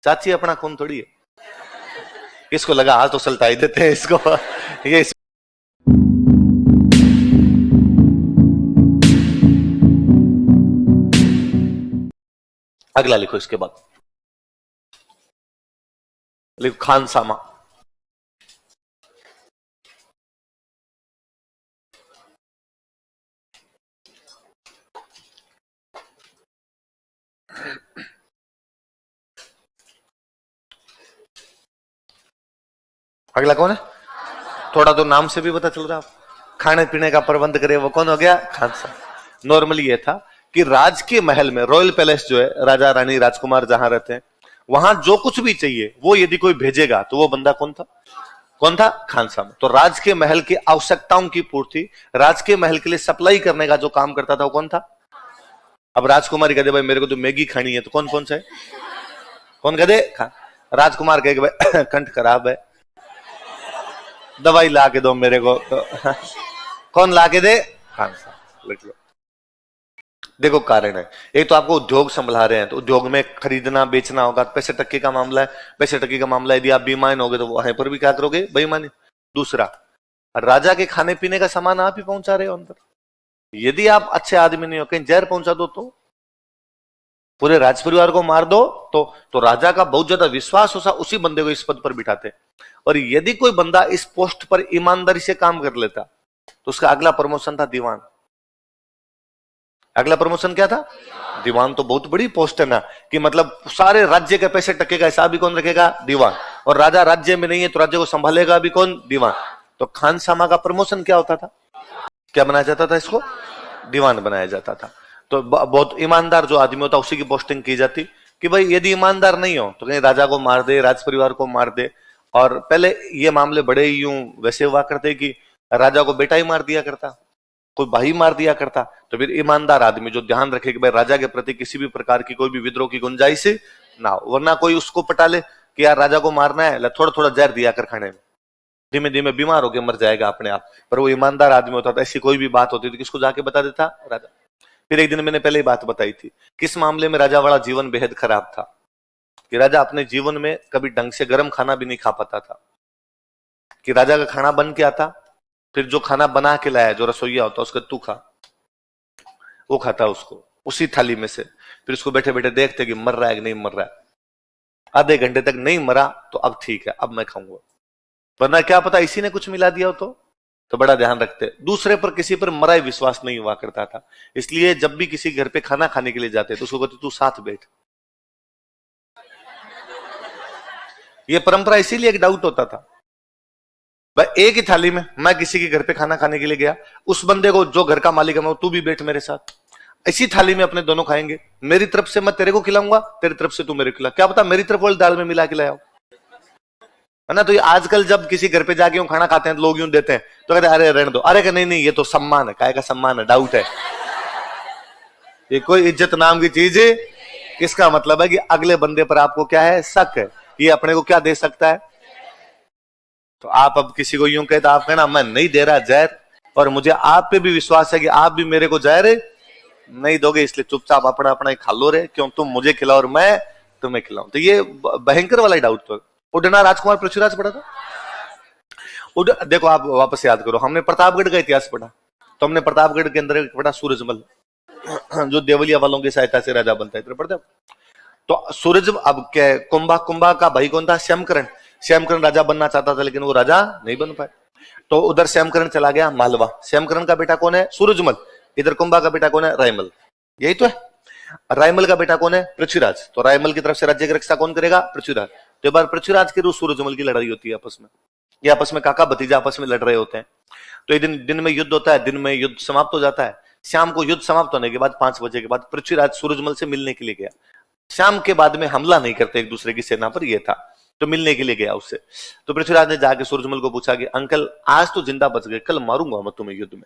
चाची अपना खून थोड़ी है। इसको लगा हाथ तो सलटा ही देते हैं इसको। ये अगला लिखो, इसके बाद लिखो खानसामा। अगला कौन है? थोड़ा तो नाम से भी पता चल रहा है, खाने पीने का प्रबंध करे वो कौन हो गया? खानसा। नॉर्मली ये था कि राज के महल में, रॉयल पैलेस जो है, राजा रानी राजकुमार जहां रहते हैं, वहां जो कुछ भी चाहिए वो यदि कोई भेजेगा तो वो बंदा कौन था? कौन था? खानसामा। तो राज के महल की आवश्यकताओं की पूर्ति, राज के महल के लिए सप्लाई करने का जो काम करता था वो कौन था? अब राजकुमारी कहते भाई मेरे को तो मैगी खानी है, तो कौन कौन सा है? कौन कहते? राजकुमार कहे भाई कंठ खराब है, दवाई ला के दो मेरे को, तो कौन ला के दे? खानसामा। लिख लो। देखो कारण है, एक तो आपको उद्योग संभला रहे हैं, तो उद्योग में खरीदना बेचना होगा, पैसे टक्के का मामला है, पैसे टक्के का मामला यदि आप बेईमान होगे तो वहां पर भी क्या करोगे? बेईमानी। दूसरा, राजा के खाने पीने का सामान आप ही पहुंचा रहे हो अंदर, यदि आप अच्छे आदमी नहीं हो, कहीं जहर पहुंचा दो तो पूरे राज परिवार को मार दो, तो राजा का बहुत ज्यादा विश्वास होता, उसी बंदे को इस पद पर बिठाते। और यदि कोई बंदा इस पोस्ट पर ईमानदारी से काम कर लेता तो उसका अगला प्रमोशन था दीवान। अगला प्रमोशन क्या था? दीवान। तो बहुत बड़ी पोस्ट है ना, कि मतलब सारे राज्य के पैसे टक्के का हिसाब भी कौन रखेगा? दीवान। और राजा राज्य में नहीं है तो राज्य को संभालेगा भी कौन? दीवान। तो खानसामा का प्रमोशन क्या होता था? क्या बनाया जाता था इसको? दीवान बनाया जाता था। तो बहुत ईमानदार जो आदमी होता उसी की पोस्टिंग की जाती, कि भाई यदि ईमानदार नहीं हो तो कहीं राजा को मार दे, राज परिवार को मार दे। और पहले ये मामले बड़े यूं वैसे हुआ करते कि राजा को बेटा ही मार दिया करता, कोई भाई मार दिया करता। तो फिर ईमानदार आदमी जो ध्यान रखे कि भाई राजा के प्रति किसी भी प्रकार की कोई भी विद्रोह की गुंजाइश ना हो, वरना कोई उसको पटा ले कि यार राजा को मारना है, थोड़ा थोड़ा जहर दिया कर खाने में, धीमे धीमे बीमार होकर मर जाएगा अपने आप। पर वो ईमानदार आदमी होता था, ऐसी कोई भी बात होती थी किसको जाके बता देता? राजा। फिर एक दिन मैंने पहले ही बात बताई थी, किस मामले में राजा वाला जीवन बेहद खराब था, कि राजा अपने जीवन में कभी ढंग से गर्म खाना भी नहीं खा पाता था, कि राजा का खाना बन के आता, फिर जो खाना बना के लाया, जो रसोईया होता उसका तू खा, वो खाता उसको उसी थाली में से, फिर उसको बैठे बैठे देखते कि मर रहा है कि नहीं मर रहा है। आधे घंटे तक नहीं मरा तो अब ठीक है, अब मैं खाऊंगा, वरना क्या पता इसी ने कुछ मिला दिया हो तो बड़ा ध्यान रखते। दूसरे पर किसी पर मरा ही विश्वास नहीं हुआ करता था, इसलिए जब भी किसी घर पे खाना खाने के लिए जाते तो उसको कहते तू साथ बैठ। ये परंपरा इसीलिए एक डाउट होता था भाई, एक ही थाली में मैं किसी के घर पे खाना खाने के लिए गया, उस बंदे को जो घर का मालिक है तू भी बैठ मेरे साथ, इसी थाली में अपने दोनों खाएंगे, मेरी तरफ से मैं तेरे को खिलाऊंगा, तेरी तरफ से तू मेरे को खिला, क्या पता मेरी तरफ वाली दाल में मिला के लाया हो, है ना। तो ये आजकल जब किसी घर पे जाके यूं खाना खाते हैं तो लोग यूं देते हैं तो कहते हैं अरे रहने दो, अरे नहीं नहीं ये तो सम्मान है, काय का सम्मान है, डाउट है, ये कोई इज्जत नाम की चीज है। इसका मतलब है कि अगले बंदे पर आपको क्या है? शक है, ये अपने को क्या दे सकता है। तो आप अब किसी को यूं कहते, आप कहना मैं नहीं दे रहा जहर, और मुझे आप पे भी विश्वास है कि आप भी मेरे को जहर नहीं दोगे, इसलिए चुपचाप अपना अपना ही खा लो रे, क्यों तुम मुझे खिलाओ और मैं तुम्हें खिलाऊं। तो ये भयंकर वाला डाउट तो उड़ना राजकुमार पृथ्वीराज पढ़ा था। देखो आप वापस याद करो, हमने प्रतापगढ़ का इतिहास पढ़ा, तो हमने प्रतापगढ़ के अंदर पढ़ा सूरजमल, जो देवलिया वालों की सहायता से राजा बनता है, पढ़ते। तो सूरज अब क्या, कुंभा कुंभा का भाई कौन था? श्यामकरण। श्यामकरण राजा बनना चाहता था लेकिन वो राजा नहीं बन पाए, तो उधर श्यामकरण चला गया मालवा। श्यामकरण का बेटा कौन है? सूरजमल। इधर कुंभा का बेटा कौन है? रायमल। यही तो है। रायमल का बेटा कौन है? पृथ्वीराज। तो रायमल की तरफ से राज्य की रक्षा कौन करेगा? पृथ्वीराज। तो एक बार पृथ्वीराज के रूप सूरजमल की लड़ाई होती है आपस में, ये आपस में काका भतीजा आपस में लड़ रहे होते हैं। तो एक दिन में युद्ध होता है, दिन में युद्ध समाप्त हो जाता है। शाम को युद्ध समाप्त होने के बाद 5 बजे के बाद पृथ्वीराज सूरजमल से मिलने के लिए गया। शाम के बाद में हमला नहीं करते एक दूसरे की सेना पर, यह था, तो मिलने के लिए गया उससे। तो पृथ्वीराज ने जाके सूरजमल को पूछा कि अंकल आज तो जिंदा बच गए, कल मारूंगा मैं तुम्हें युद्ध में।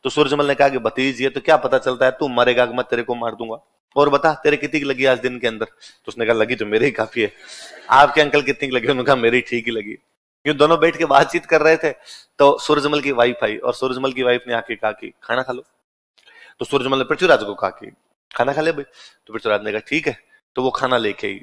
तो सूरजमल ने कहा कि भतीज ये तो क्या पता चलता है, तू मरेगा कि मैं तेरे को मार दूंगा, और बता तेरे कितनी की लगी आज दिन के अंदर। तो उसने कहा लगी तो मेरे ही काफी है। आपके अंकल कितनी की लगी? उन्होंने कहा मेरी ठीक ही लगी। क्यों दोनों बैठ के बातचीत कर रहे थे, तो सूरजमल की वाइफ आई, और सूरजमल की वाइफ ने आके कहा कि खाना खा लो। तो सूरजमल ने पृथ्वीराज को कहा कि खाना खा ले भाई। तो पृथ्वीराज ने कहा ठीक है। तो वो खाना लेके आई,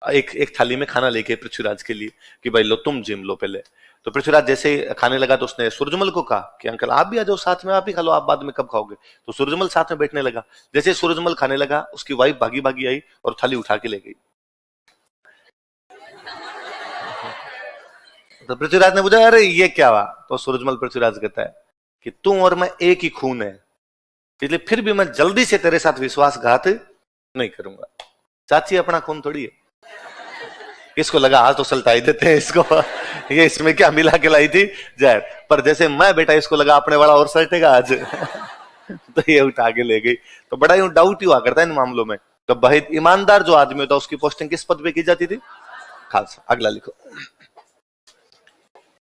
एक थाली में खाना लेके पृथ्वीराज के लिए कि भाई लो तुम जिम लो पहले। तो पृथ्वीराज जैसे खाने लगा तो उसने सूरजमल को कहा कि अंकल आप भी आ जाओ साथ में, आप ही खा लो, आप बाद में कब खाओगे। तो सूरजमल साथ में बैठने लगा। जैसे सूरजमल खाने लगा उसकी वाइफ भागी भागी आई और थाली उठा के ले गई। तो पृथ्वीराज ने पूछा अरे ये क्या हुआ। तो सूरजमल पृथ्वीराज कहता है कि तू और मैं एक ही खून है, इसलिए फिर भी मैं जल्दी से तेरे साथ विश्वासघात नहीं करूंगा। चाची अपना खून थोड़ी है। इसको लगा आज तो सल्टाई देते हैं इसको, ये इसमें क्या मिला के लाई थी जहर, पर जैसे मैं बेटा इसको लगा अपने वाला और सल्टेगा आज। तो ये उठा के ले गई। तो बड़ा यूं डाउट ही हुआ करता है इन मामलों में। तो बहुत ईमानदार जो आदमी होता है उसकी पोस्टिंग किस पद पे की जाती थी? खालसा। अगला लिखो।